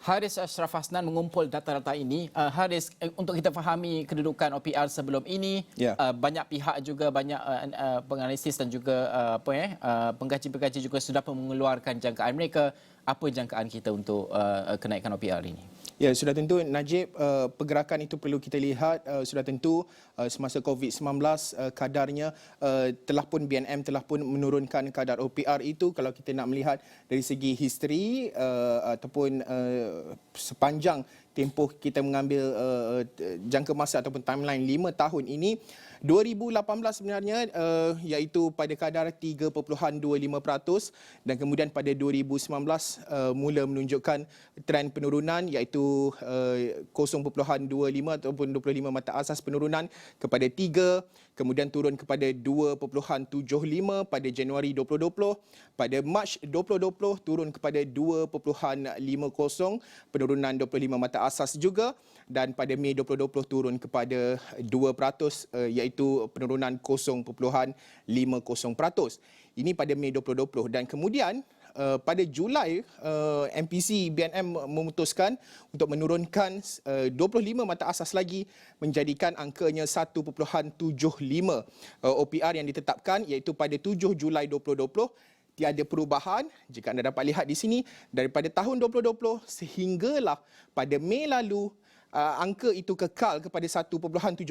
Haris Ashraf Hasnan mengumpul data-data ini. Haris, untuk kita fahami kedudukan OPR sebelum ini, Ya. banyak pihak juga, banyak penganalisis dan juga pengkaji-pengkaji juga sudah mengeluarkan jangkaan mereka. Apa jangkaan kita untuk kenaikan OPR ini? Ya, sudah tentu Najib, pergerakan itu perlu kita lihat. Sudah tentu semasa COVID-19 kadarnya telah pun BNM telah pun menurunkan kadar OPR itu. Kalau kita nak melihat dari segi history ataupun sepanjang tempoh kita mengambil jangka masa ataupun timeline 5 tahun ini, 2018 sebenarnya iaitu pada kadar 3.25% dan kemudian pada 2019 mula menunjukkan trend penurunan iaitu 0.25 ataupun 25 mata asas penurunan kepada 3, kemudian turun kepada 2.75 pada Januari 2020, pada Mac 2020 turun kepada 2.50, penurunan 25 mata asas juga, dan pada Mei 2020 turun kepada 2% iaitu penurunan 0.50%. Ini pada Mei 2020 dan kemudian pada Julai MPC BNM memutuskan untuk menurunkan 25 mata asas lagi menjadikan angkanya 1.75 OPR yang ditetapkan iaitu pada 7 Julai 2020. Tiada perubahan jika anda dapat lihat di sini daripada tahun 2020 sehinggalah pada Mei lalu angka itu kekal kepada 1.75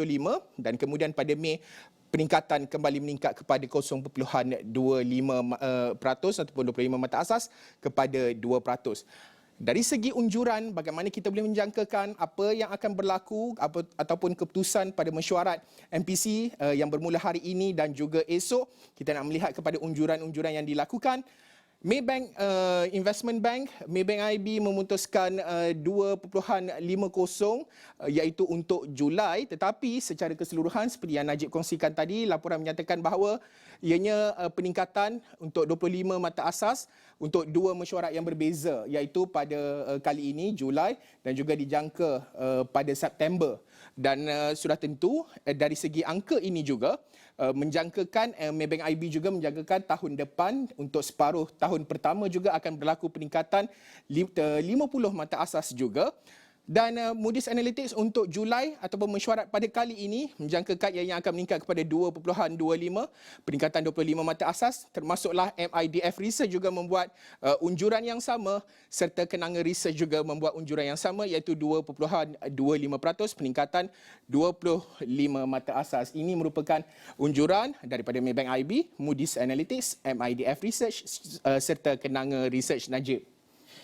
dan kemudian pada Mei peningkatan kembali meningkat kepada 0.25% ataupun 25 mata asas kepada 2%. Dari segi unjuran, bagaimana kita boleh menjangkakan apa yang akan berlaku ataupun keputusan pada mesyuarat MPC yang bermula hari ini dan juga esok, kita nak melihat kepada unjuran-unjuran yang dilakukan. Maybank Investment Bank, Maybank IB memutuskan 2.50 iaitu untuk Julai, tetapi secara keseluruhan seperti yang Najib kongsikan tadi, laporan menyatakan bahawa ianya peningkatan untuk 25 mata asas untuk dua mesyuarat yang berbeza iaitu pada kali ini Julai dan juga dijangka pada September. Dan sudah tentu dari segi angka ini juga menjangkakan Maybank IB juga menjangkakan tahun depan untuk separuh tahun pertama juga akan berlaku peningkatan 50 mata asas juga. Dan Moody's Analytics untuk Julai ataupun mesyuarat pada kali ini menjangkakan ianya akan meningkat kepada 2.25, peningkatan 25 mata asas, termasuklah MIDF Research juga membuat unjuran yang sama serta Kenanga Research juga membuat unjuran yang sama iaitu 2.25%, peningkatan 25 mata asas. Ini merupakan unjuran daripada Maybank IB, Moody's Analytics, MIDF Research serta Kenanga Research. Najib.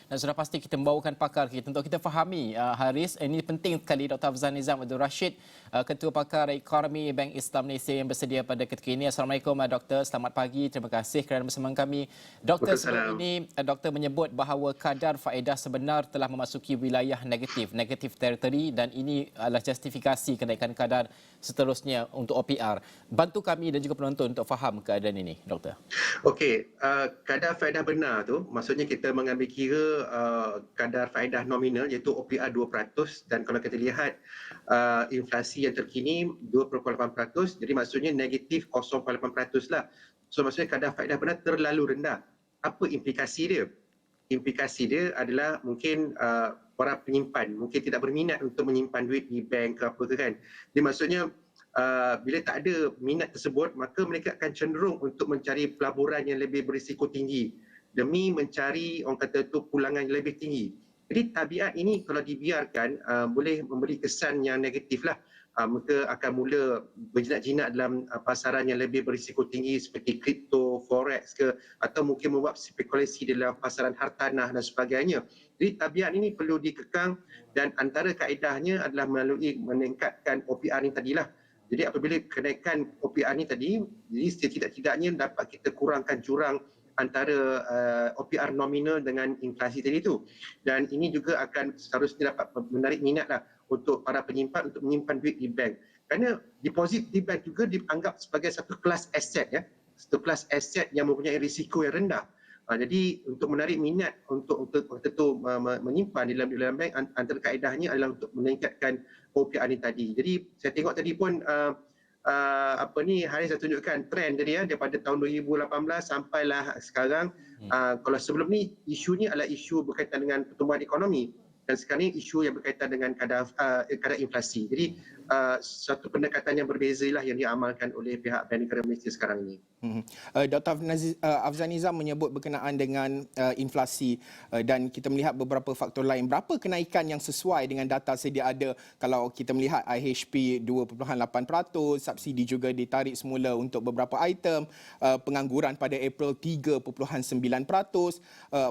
Dan sudah pasti kita membawakan pakar kita untuk kita fahami, Haris, ini penting sekali Dr. Afzal Nizam Abdul Rashid, Ketua Pakar Ekonomi Bank Islam Malaysia yang bersedia pada ketika ini. Assalamualaikum Doktor, selamat pagi, terima kasih kerana bersama kami. Doktor, sebelum ini Doktor menyebut bahawa kadar faedah sebenar telah memasuki wilayah negatif territory dan ini adalah justifikasi kenaikan kadar seterusnya untuk OPR. Bantu kami dan juga penonton untuk faham keadaan ini, Doktor. Okey, kadar faedah benar tu maksudnya kita mengambil kira kadar faedah nominal iaitu OPR 2% dan kalau kita lihat inflasi yang terkini 2.8%, jadi maksudnya negatif 0.8% lah. So maksudnya kadar faedah benar terlalu rendah. Apa implikasi dia? Implikasi dia adalah mungkin para penyimpan mungkin tidak berminat untuk menyimpan duit di bank ke apa ke kan. Jadi maksudnya bila tak ada minat tersebut, maka mereka akan cenderung untuk mencari pelaburan yang lebih berisiko tinggi demi mencari orang kata itu pulangan yang lebih tinggi. Jadi tabiat ini kalau dibiarkan boleh memberi kesan yang negatif lah. Mereka akan mula berjinak-jinak dalam pasaran yang lebih berisiko tinggi seperti kripto, forex ke, atau mungkin membuat spekulasi dalam pasaran hartanah dan sebagainya. Jadi tabiat ini perlu dikekang dan antara kaedahnya adalah melalui meningkatkan OPR ini tadilah. Jadi apabila kenaikan OPR ni tadi, jadi setidak-tidaknya dapat kita kurangkan jurang antara OPR nominal dengan inflasi tadi itu. Dan ini juga akan seharusnya dapat menarik minat lah untuk para penyimpan untuk menyimpan duit di bank. Kerana deposit di bank juga dianggap sebagai satu kelas aset ya. Satu kelas aset yang mempunyai risiko yang rendah. Jadi untuk menarik minat untuk tentu menyimpan di dalam bank antara kaedahnya adalah untuk meningkatkan OPR ni tadi. Jadi saya tengok tadi pun hari saya tunjukkan trend tadi ya daripada tahun 2018 sampailah sekarang. Kalau sebelum ni isu ni adalah isu berkaitan dengan pertumbuhan ekonomi dan sekarang ini isu yang berkaitan dengan kadar inflasi. Jadi suatu pendekatan yang berbeza lah yang diamalkan oleh pihak Bank Negara Malaysia sekarang ini. Dr. Afzal Nizam menyebut berkenaan dengan inflasi dan kita melihat beberapa faktor lain. Berapa kenaikan yang sesuai dengan data sedia ada? Kalau kita melihat IHP 2.8%, subsidi juga ditarik semula untuk beberapa item, pengangguran pada April 3.9%,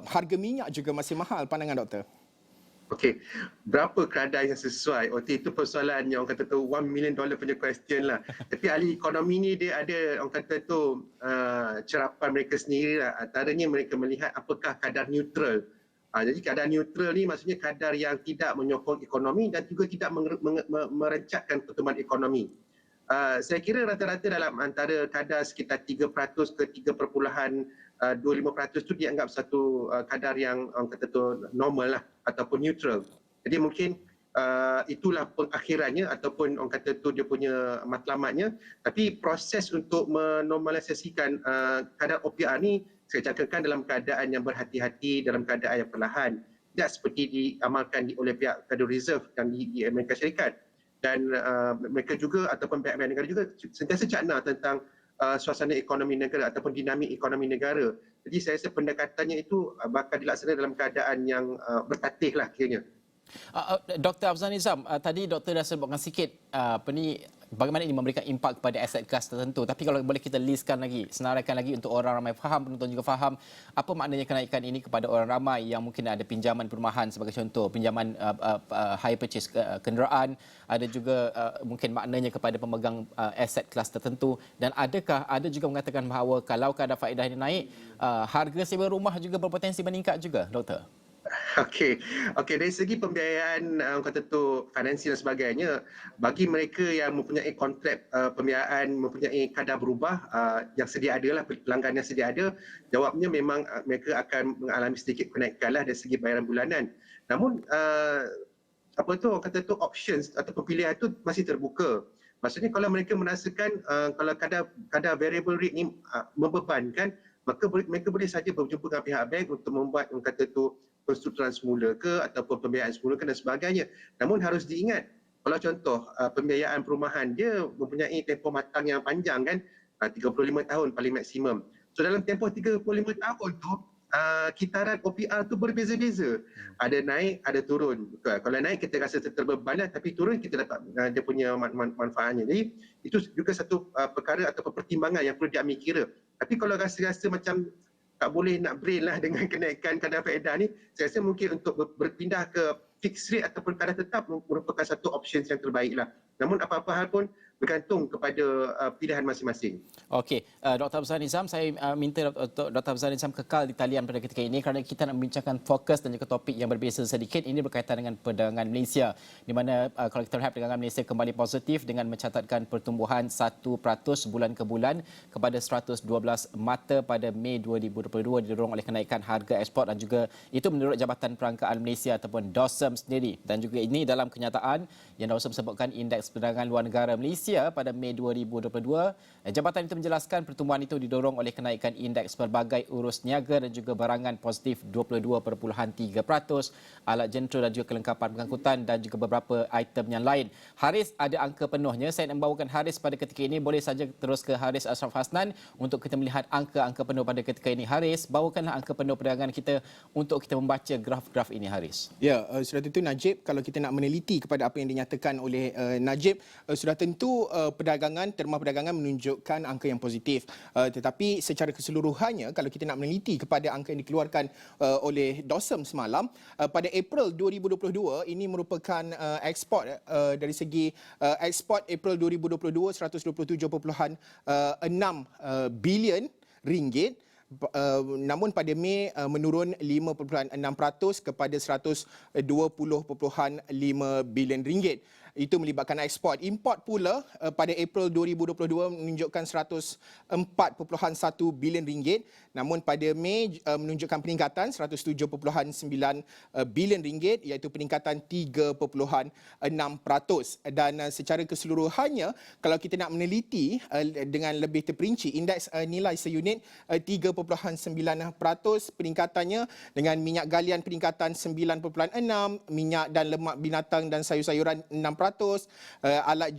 harga minyak juga masih mahal. Pandangan doktor? Okey, berapa kadar yang sesuai? Itu persoalan yang orang kata tu $1 million punya question lah. Tapi ahli ekonomi ni dia ada orang kata tu cerapan mereka sendiri lah. Antaranya mereka melihat apakah kadar neutral. Jadi kadar neutral ni maksudnya kadar yang tidak menyokong ekonomi dan juga tidak merencatkan pertumbuhan ekonomi. Saya kira rata-rata dalam antara kadar sekitar 3% ke 3.25% tu dianggap satu kadar yang orang kata tu normal lah ataupun neutral. Jadi mungkin itulah pengakhirannya ataupun orang kata tu dia punya matlamatnya. Tapi proses untuk menormalisasikan kadar OPR ni saya cakapkan dalam keadaan yang berhati-hati, dalam keadaan yang perlahan. Tidak seperti diamalkan oleh pihak Federal Reserve dan di Amerika Syarikat. Dan mereka juga ataupun pihak negara juga sentiasa cakna tentang suasana ekonomi negara ataupun dinamik ekonomi negara. Jadi saya rasa pendekatannya itu bakal dilaksanakan dalam keadaan yang bertatih lah kiranya. Dr. Afzal Nizam, tadi doktor dah sebutkan sikit bagaimana ini memberikan impak kepada aset kelas tertentu. Tapi kalau boleh kita listkan lagi, senaraikan lagi untuk orang ramai faham, penonton juga faham, apa maknanya kenaikan ini kepada orang ramai yang mungkin ada pinjaman perumahan sebagai contoh, pinjaman hire purchase kenderaan, ada juga mungkin maknanya kepada pemegang aset kelas tertentu, dan adakah ada juga mengatakan bahawa kalau kadar faedah ini naik, harga sewa rumah juga berpotensi meningkat juga, doktor? Okey, dari segi pembiayaan kata tu finansial dan sebagainya, bagi mereka yang mempunyai kontrak pembiayaan mempunyai kadar berubah yang sedia ada lah, pelanggan yang sedia ada, jawabnya memang mereka akan mengalami sedikit kenaikan lah dari segi bayaran bulanan. Namun orang kata tu options atau pilihan tu masih terbuka. Maksudnya kalau mereka merasakan kalau kadar variable rate ni membebankan, maka mereka boleh saja berjumpa dengan pihak bank untuk membuat orang kata tu perstrukturan semula ke ataupun pembiayaan semula ke dan sebagainya. Namun harus diingat, kalau contoh pembiayaan perumahan dia mempunyai tempoh matang yang panjang kan, 35 tahun paling maksimum. So dalam tempoh 35 tahun tu kitaran OPR tu berbeza-beza. Ada naik, ada turun. Kalau naik kita rasa terbeban lah, tapi turun kita dapat dia punya manfaatnya. Jadi itu juga satu perkara atau pertimbangan yang perlu diambil kira. Tapi kalau rasa-rasa macam tak boleh nak brain lah dengan kenaikan kadar faedah ni, saya rasa mungkin untuk berpindah ke fixed rate ataupun kadar tetap merupakan satu option yang terbaik lah. Namun apa-apa hal pun bergantung kepada pilihan masing-masing. Okey, Dr. Afzal Nizam, saya minta Dr. Afzal Nizam kekal di talian pada ketika ini kerana kita nak membincangkan fokus dan juga topik yang berbeza sedikit. Ini berkaitan dengan perdagangan Malaysia, di mana kalau kita lihat perdagangan Malaysia kembali positif dengan mencatatkan pertumbuhan 1% bulan ke bulan kepada 112 mata pada Mei 2022 didorong oleh kenaikan harga ekspor dan juga itu menurut Jabatan Perangkaan Malaysia ataupun DOSM sendiri. Dan juga ini dalam kenyataan yang DOSM sebutkan indeks perdagangan luar negara Malaysia pada Mei 2022. Jabatan itu menjelaskan pertumbuhan itu didorong oleh kenaikan indeks pelbagai urus niaga dan juga barangan positif 22.3%, alat jentera dan juga kelengkapan pengangkutan dan juga beberapa item yang lain. Haris ada angka penuhnya. Saya nak membawakan Haris pada ketika ini. Boleh saja terus ke Haris Ashraf Hasnan untuk kita melihat angka-angka penuh pada ketika ini. Haris, bawakanlah angka penuh perdagangan kita untuk kita membaca graf-graf ini, Haris. Ya, sudah tentu Najib, kalau kita nak meneliti kepada apa yang dinyatakan oleh Najib, sudah tentu perdagangan, terma perdagangan menunjukkan angka yang positif. Tetapi secara keseluruhannya, kalau kita nak meneliti kepada angka yang dikeluarkan oleh DOSM semalam, pada April 2022, ini merupakan ekspor dari segi ekspor April 2022 127.6 bilion ringgit. Namun pada Mei menurun 5.6% kepada 120.5 bilion ringgit. itu melibatkan ekspor. Import pula pada April 2022 menunjukkan 104.1 bilion ringgit, namun pada Mei menunjukkan peningkatan 107.9 bilion ringgit, iaitu peningkatan 3.6%. Dan secara keseluruhannya, kalau kita nak meneliti dengan lebih terperinci, indeks nilai seunit 3.9%, peningkatannya dengan minyak galian peningkatan 9.6, minyak dan lemak binatang dan sayur-sayuran 6%, alat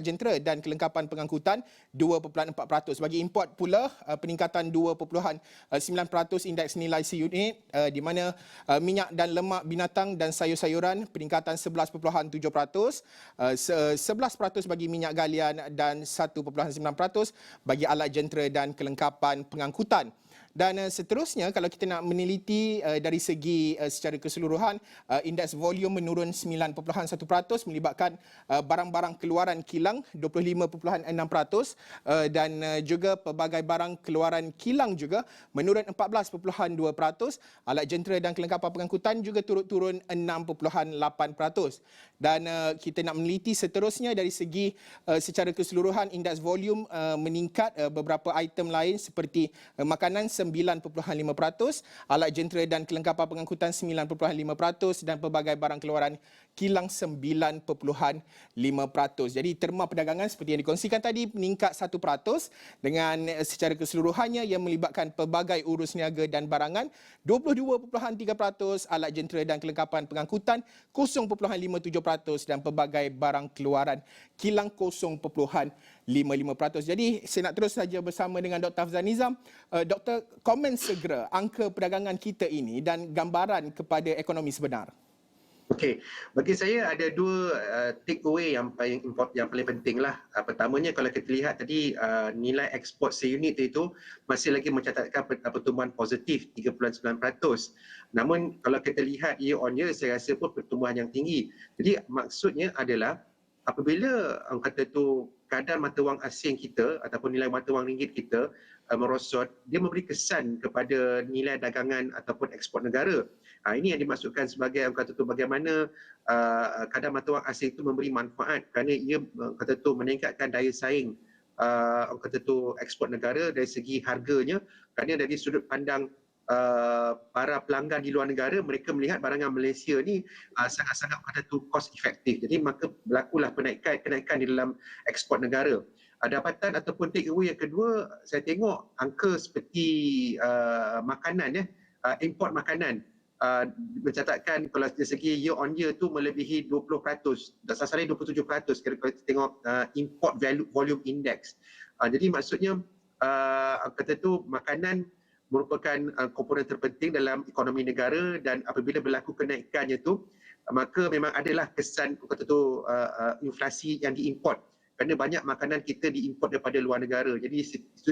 jentera dan kelengkapan pengangkutan 2.4%. Bagi import pula peningkatan 2.9% indeks nilai seunit, di mana minyak dan lemak binatang dan sayur-sayuran peningkatan 11.7%, 11% bagi minyak galian dan 1.9% bagi alat jentera dan kelengkapan pengangkutan. Dan seterusnya, kalau kita nak meneliti dari segi secara keseluruhan, indeks volume menurun 9.1%, melibatkan barang-barang keluaran kilang 25.6%, dan juga pelbagai barang keluaran kilang juga menurun 14.2%. Alat jentera dan kelengkapan pengangkutan juga turun 6.8%. Dan kita nak meneliti seterusnya dari segi secara keseluruhan, indeks volume meningkat, beberapa item lain seperti makanan 9.5%, alat jentera dan kelengkapan pengangkutan 9.5%, dan pelbagai barang keluaran kilang 9.5%. Jadi terma perdagangan seperti yang dikongsikan tadi meningkat 1%, dengan secara keseluruhannya yang melibatkan pelbagai urus niaga dan barangan 22.3%, alat jentera dan kelengkapan pengangkutan 0.57%, dan pelbagai barang keluaran kilang 0.55%. Jadi saya nak terus saja bersama dengan Dr. Afzal Nizam. Doktor, komen segera angka perdagangan kita ini dan gambaran kepada ekonomi sebenar. Okey, bagi saya ada dua take away yang paling penting lah. Pertamanya, kalau kita lihat tadi nilai ekspor seunit itu masih lagi mencatatkan pertumbuhan positif 3.9%. Namun kalau kita lihat year on year, saya rasa pun pertumbuhan yang tinggi. Jadi maksudnya adalah apabila orang kata tu kadar mata wang asing kita ataupun nilai mata wang ringgit kita merosot, dia memberi kesan kepada nilai dagangan ataupun ekspor negara. Ini yang dimaksudkan sebagai orang kata tu bagaimana kadar mata wang asing itu memberi manfaat kerana ia kata tu meningkatkan daya saing orang kata tu ekspor negara dari segi harganya, kerana dari sudut pandang para pelanggan di luar negara, mereka melihat barangan Malaysia ni sangat-sangat kata tu cost efektif. Jadi maka berlakulah kenaikan di dalam ekspor negara. Dapatan ataupun take away yang kedua, saya tengok angka seperti makanan, import makanan mencatatkan kalau dari segi year on year tu melebihi 20%, dasar 27% kalau kita tengok import volume index. Jadi maksudnya kata tu makanan merupakan komponen terpenting dalam ekonomi negara, dan apabila berlaku kenaikannya tu, maka memang adalah kesan kata tu inflasi yang diimport, kerana banyak makanan kita diimport daripada luar negara. Jadi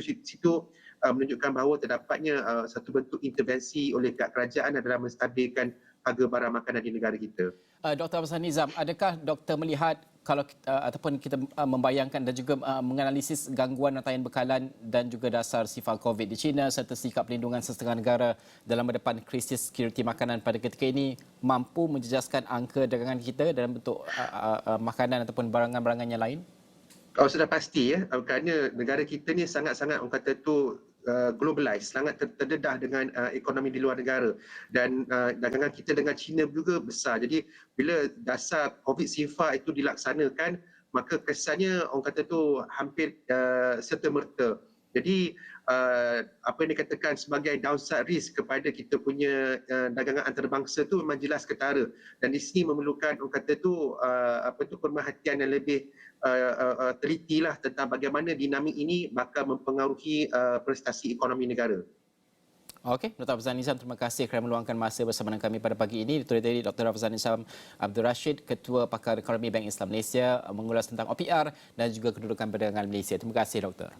situ menunjukkan bahawa terdapatnya satu bentuk intervensi oleh pihak kerajaan adalah menstabilkan harga barang makanan di negara kita. Dr. Afzal Nizam, adakah doktor melihat kalau ataupun kita membayangkan dan juga menganalisis gangguan rantaian bekalan dan juga dasar sifar COVID di China serta sikap pelindungan sesetengah negara dalam menghadapan krisis security makanan pada ketika ini mampu menjejaskan angka dagangan kita dalam bentuk makanan ataupun barangan-barangan yang lain? Sudah pasti kerana negara kita ni sangat-sangat orang kata tu globalize, sangat terdedah dengan ekonomi di luar negara, dan dagangan kita dengan China juga besar. Jadi bila dasar COVID sifar itu dilaksanakan, maka kesannya orang kata tu hampir serta-merta. Jadi apa yang dikatakan sebagai downside risk kepada kita punya dagangan antarabangsa tu memang jelas ketara, dan di sini memerlukan orang kata tu pemerhatian yang lebih telitilah tentang bagaimana dinamik ini bakal mempengaruhi prestasi ekonomi negara. Okey, Dr. Afzal Nizam, terima kasih kerana meluangkan masa bersama dengan kami pada pagi ini. Itu tadi Dr. Afzal Nizam Abdul Rashid, Ketua Pakar Ekonomi Bank Islam Malaysia, mengulas tentang OPR dan juga kedudukan perdagangan Malaysia. Terima kasih, Doktor.